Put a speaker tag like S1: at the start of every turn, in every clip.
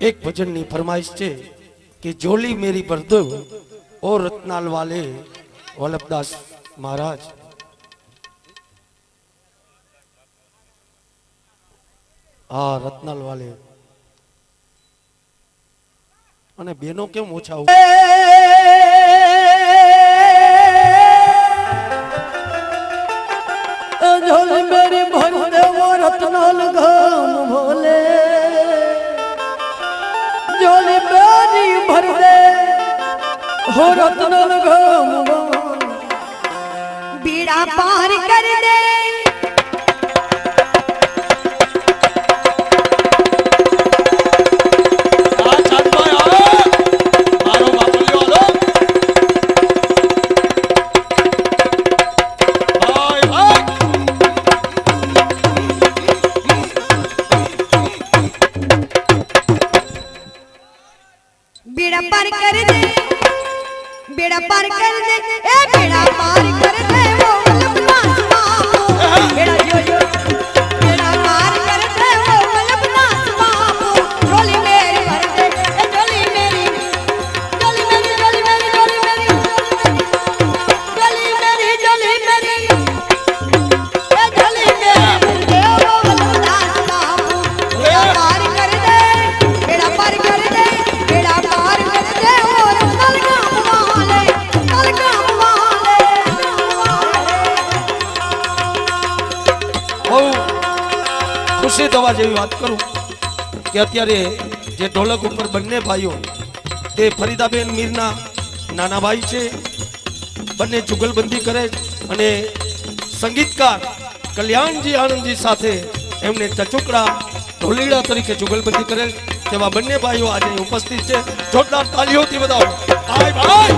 S1: एक भजन नी फरमाइश है कि जोली मेरी भर दो और रत्नाल वाले वल्लभदास महाराज। हाँ रत्नाल वाले અને બેનો કેમ ઓછા
S2: झोली मेरी भर दे वो रत्नाल घाम भोले झोली मेरी भर दे हो रत्नाल घाम भोले
S3: बीड़ा पार कर दे बेड़ा पार कर दे बेड़ा पार कर दे ए बेड़ा पार कर दे वो वल्लभदास बाबू बेड़ा जो जो बेड़ा पार कर दे वो वल्लभदास बाबू झोली मेरी भर दे ए झोली मेरी झोली मेरी झोली मेरी झोली मेरी झोली मेरी झोली मेरी ए झोली मेरी भर दे वो वल्लभदास बाबू बेड़ा पार कर दे बेड़ा पार कर दे बेड़ा पार कर दे और तलगाम वाले
S1: બહુ ખુશી થવા જેવી વાત કરું કે અત્યારે જે ઢોલક ઉપર બંને ભાઈઓ તે ફરીદાબેન મીરના નાના ભાઈ છે, બંને જુગલબંધી કરે અને સંગીતકાર કલ્યાણજી આનંદજી સાથે એમને ટચુકડા ઢોલીડા તરીકે જુગલબંધી કરેલ તેવા બંને ભાઈઓ આજે ઉપસ્થિત છે। જોરદાર તાળીઓથી વધાવો ભાઈ ભાઈ।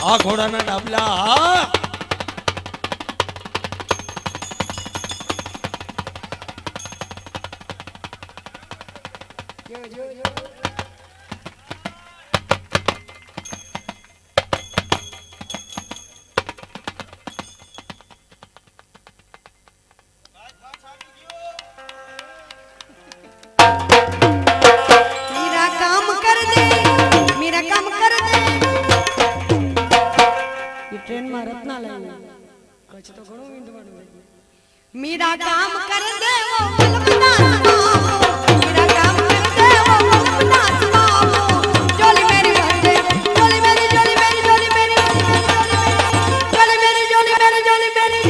S1: આ ઘોડાના ડાબલા હા
S3: मेरा काम कर दे मेरा काम कर दे
S2: ये ट्रेन में रत्ना लाइन कच्छ तो घणो वींदवानो
S3: मेरा काम कर दे वो कल्पना समाओ मेरा काम कर दे वो कल्पना समाओ जोली मेरी भर दे जोली मेरी जोली मेरी जोली मेरी जोली मेरी जोली मेरी जोली मेरी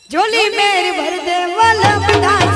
S3: जोली मेरी भर दे वो कल्पना